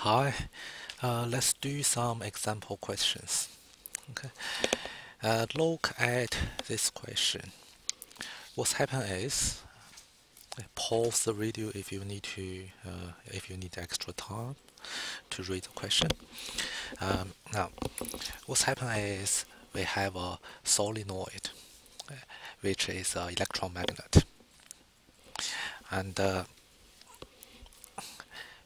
Hi, let's do some example questions. Okay, look at this question. What's happened is, pause the video if you need if you need extra time to read the question. Now, what's happened is we have a solenoid, which is an electromagnet, and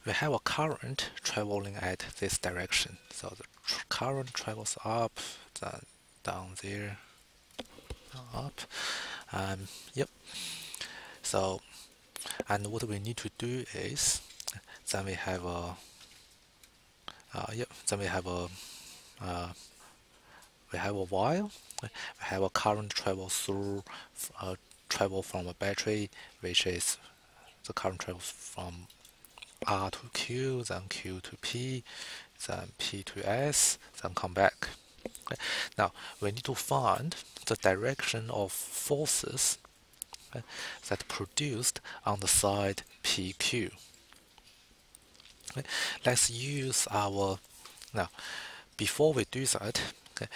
we have a current traveling at this direction. So the current travels up, then down there, up. Yep. So, and what we need to do is, then we have a, then uh, we have a wire. We have a current travel through, travel from a battery, which is the current travels from R to Q, then Q to P, then P to S, then come back. Okay. Now we need to find the direction of forces that produced on the side PQ. Okay. Let's use our, now before we do that, okay,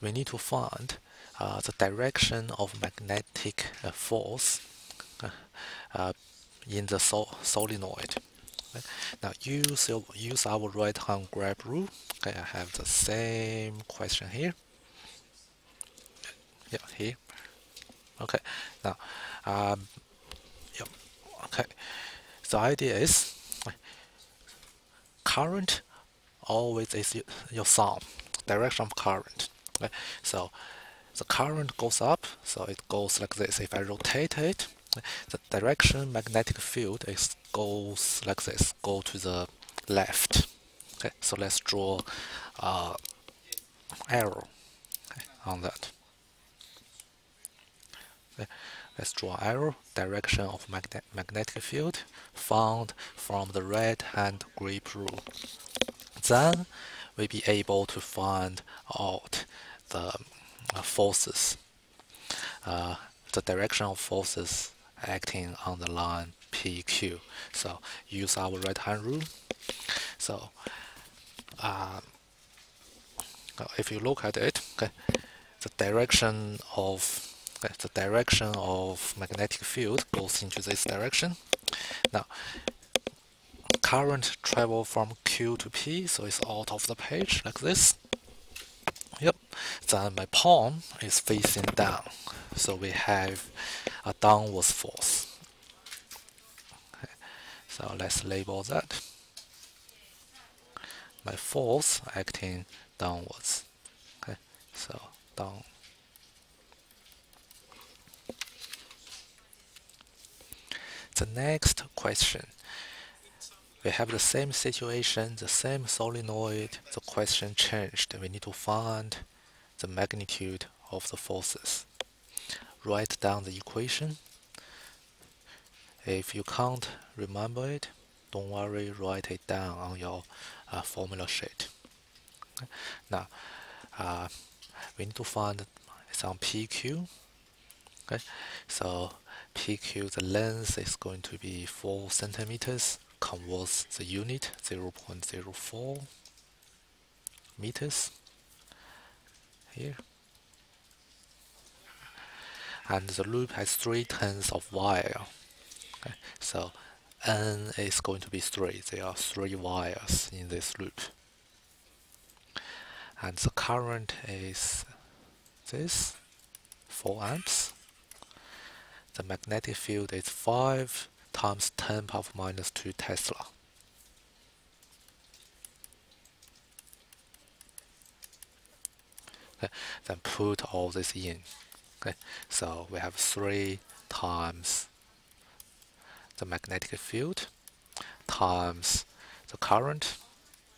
we need to find the direction of magnetic force in the solenoid. Okay. Now use our right hand grab rule. Okay, I have the same question here. Yeah, here. Okay. Now, yeah. Okay. The idea is current always is your sum, direction of current. Okay. So the current goes up, so it goes like this. If I rotate it, the direction magnetic field is goes like this, go to the left. Okay, so let's draw arrow, okay, on that. Okay, let's draw arrow, direction of magnetic field found from the right hand grip rule. Then we'll be able to find out the forces, the direction of forces acting on the line PQ. So use our right hand rule. So if you look at it, okay, the direction of magnetic field goes into this direction. Now current travel from Q to P, so it's out of the page like this. Yep. Then my palm is facing down, so we have a downwards force. Okay. So let's label that. My force acting downwards. Okay. So down. The next question. We have the same situation, the same solenoid, the question changed. We need to find the magnitude of the forces. Write down the equation. If you can't remember it, don't worry, write it down on your formula sheet. Okay. Now, we need to find it's on PQ. Okay, so PQ, the length is going to be 4 centimeters. Converts the unit 0.04 meters here, and the loop has 3 turns of wire. Okay. So N is going to be 3. There are 3 wires in this loop, and the current is this 4 amps. The magnetic field is 5 times 10 power minus 2 Tesla. Okay. Then put all this in. Okay. So we have 3 times the magnetic field times the current,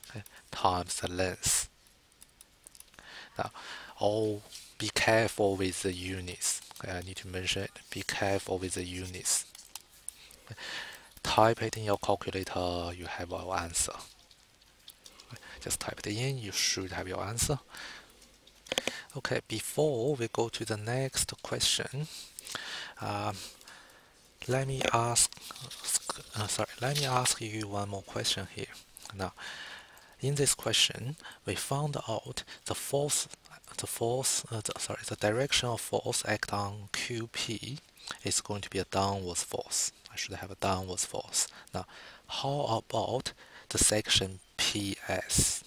okay, times the length. Now, be careful with the units. Okay, I need to mention it. Be careful with the units. Okay. Type it in your calculator, you have your answer. Okay. Just type it in, you should have your answer. Okay, before we go to the next question, let me ask you one more question here. Now, in this question, we found out the direction of force act on QP is going to be a downward force. I should have a downward force. Now, how about the section PS?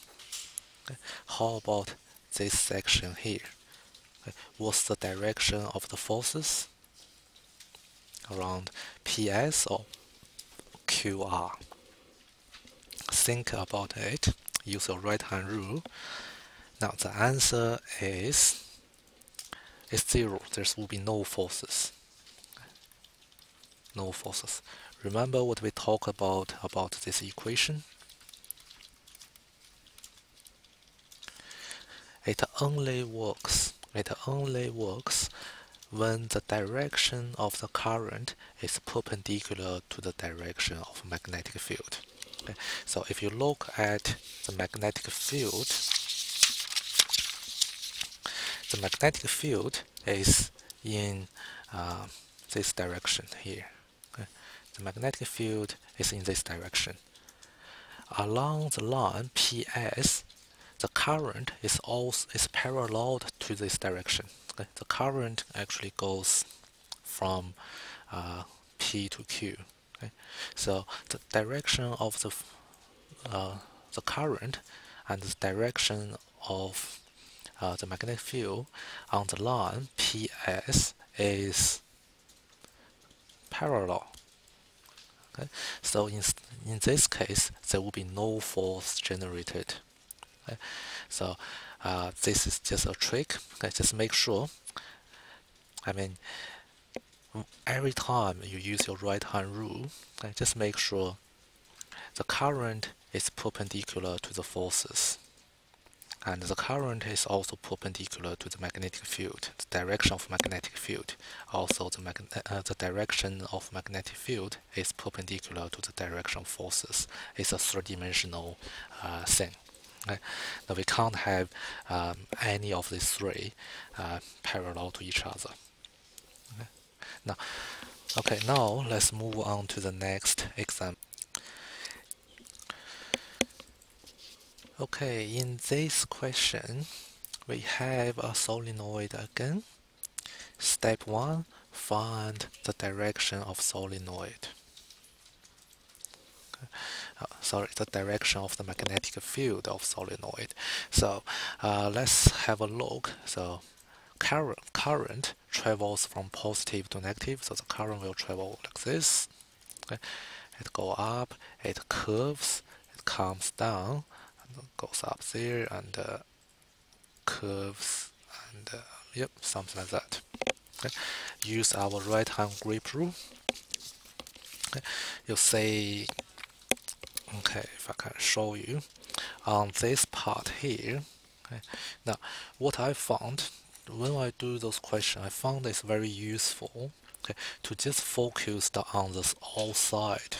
Okay. How about this section here? Okay. What's the direction of the forces around PS or QR? Think about it. Use your right hand rule. Now the answer is 0. There will be no forces. No forces. Remember what we talked about this equation? It only works when the direction of the current is perpendicular to the direction of magnetic field. Okay. So if you look at the magnetic field is in this direction here. Okay. The magnetic field is in this direction. Along the line PS, the current is parallel to this direction. Okay. The current actually goes from P to Q. Okay. So the direction of the current and the direction of the magnetic field on the line PS is parallel. Okay. So in this case, there will be no force generated. Okay. So this is just a trick. Okay. Just make sure. I mean, every time you use your right hand rule, okay, just make sure the current is perpendicular to the forces. And the current is also perpendicular to the magnetic field, the direction of magnetic field. Also, the direction of magnetic field is perpendicular to the direction of forces. It's a three-dimensional thing. Okay? Now, we can't have any of these three parallel to each other. Okay? Now let's move on to the next example. Okay, in this question, we have a solenoid again. Step 1, find the direction of solenoid. The direction of the magnetic field of solenoid. So let's have a look. So current travels from positive to negative, so the current will travel like this. Okay. It goes up, it curves, it comes down, goes up there and curves and yep, something like that. Okay. Use our right hand grip rule. Okay. You say, okay, if I can show you on this part here. Okay. Now, what I found when I do those questions, I found it's very useful, okay, to just focus on this outside.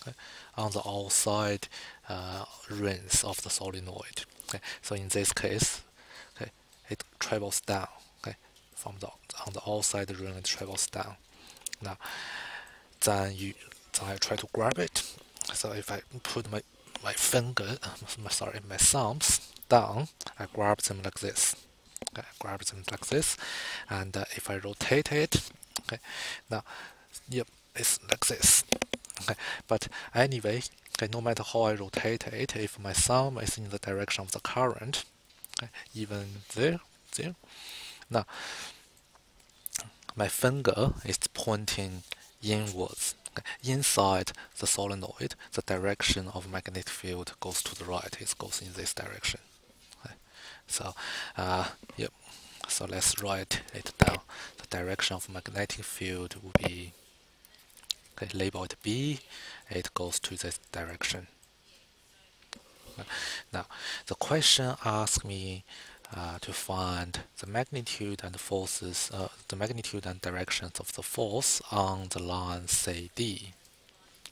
Okay, on the outside rings of the solenoid. Okay, so in this case, okay, it travels down. Okay, from on the outside ring, it travels down. Now, then I try to grab it. So if I put my thumbs down, I grab them like this. Okay, I grab them like this, and if I rotate it, okay, now, yep, it's like this. Okay, but anyway, okay, no matter how I rotate it, if my thumb is in the direction of the current, okay, even there, now my finger is pointing inwards. Okay, inside the solenoid, the direction of magnetic field goes to the right. It goes in this direction. Okay, so, yep. So let's write it down. The direction of magnetic field will be, okay, labeled B. It goes to this direction. Now, the question asks me to find the magnitude and forces, the magnitude and directions of the force on the line CD.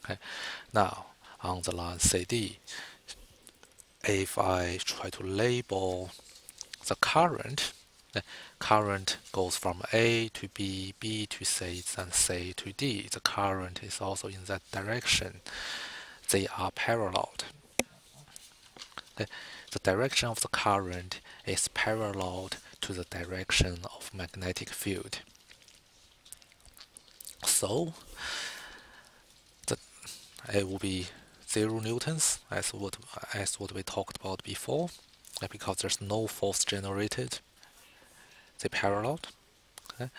Okay. Now, on the line CD, if I try to label the current, the current goes from A to B, B to C, then C to D. The current is also in that direction. they are parallel. Okay. The direction of the current is parallel to the direction of magnetic field. So the, it will be 0 newtons as what we talked about before, because there's no force generated. They parallel. Okay.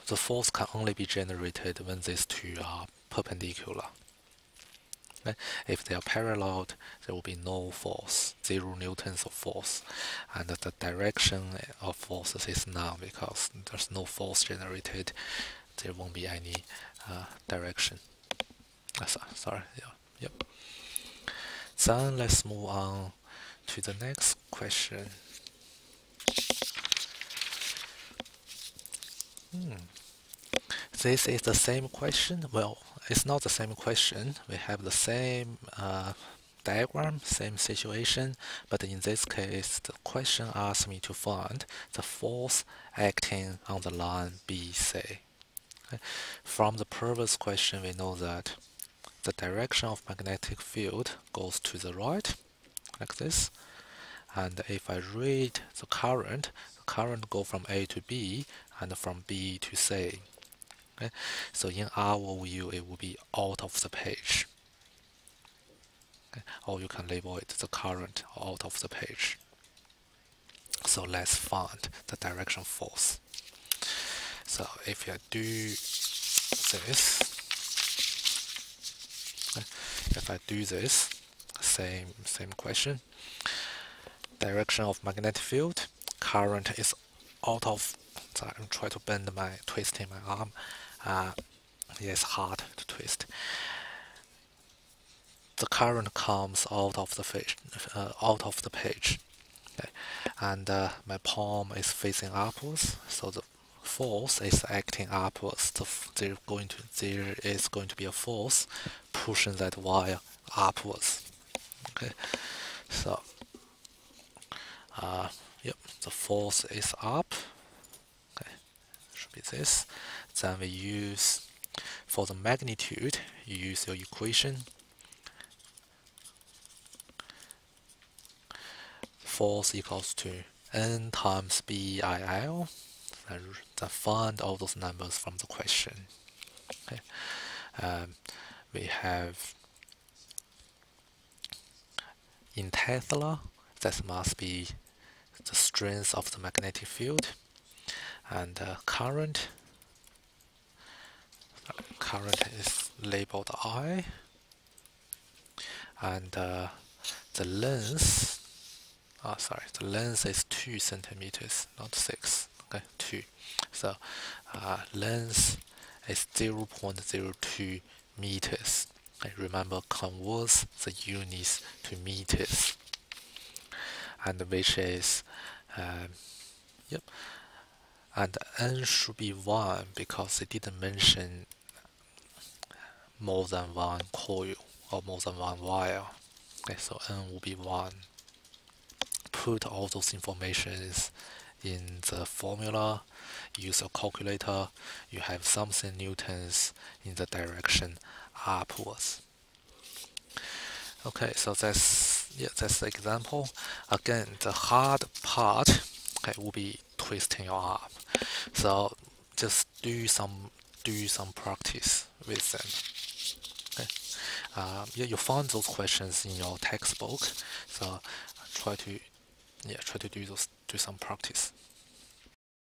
The force can only be generated when these two are perpendicular. Okay. If they are parallel, there will be no force, 0 newtons of force, and the direction of forces is none because there's no force generated. There won't be any direction. Sorry. Yeah. Yep. Then let's move on to the next question. This is the same question. Well, it's not the same question. We have the same diagram, same situation, but in this case, the question asks me to find the force acting on the line BC. Okay. From the previous question, we know that the direction of magnetic field goes to the right, like this. And if I read the current go from A to B and from B to C. Okay? So in our view, it will be out of the page. Okay? Or you can label it the current out of the page. So let's find the direction force. So if I do this, same question. Direction of magnetic field, current is out of. Sorry, I'm trying to twisting my arm. Yeah, it's hard to twist. The current comes out of the page, okay. And my palm is facing upwards, so the force is acting upwards. There is going to be a force pushing that wire upwards. Okay, so yep, the force is up. Okay, should be this. Then we use for the magnitude. You use your equation. Force equals to N times BIL. And find all those numbers from the question. Okay. We have in Tesla, that must be the strength of the magnetic field, and current is labeled I, and the length. The length is 2 centimeters, not 6. Okay, 2. So length is 0.02 meters. Okay, remember, convert the units to meters, and which is yep. And N should be 1 because they didn't mention more than one coil or more than one wire. Okay, so N will be 1. Put all those informations in the formula, use a calculator, you have something newtons in the direction upwards. Okay, so that's the example. Again, the hard part, okay, will be twisting your arm. So just do some practice with them. Okay. Yeah, you find those questions in your textbook. So try to do some practice.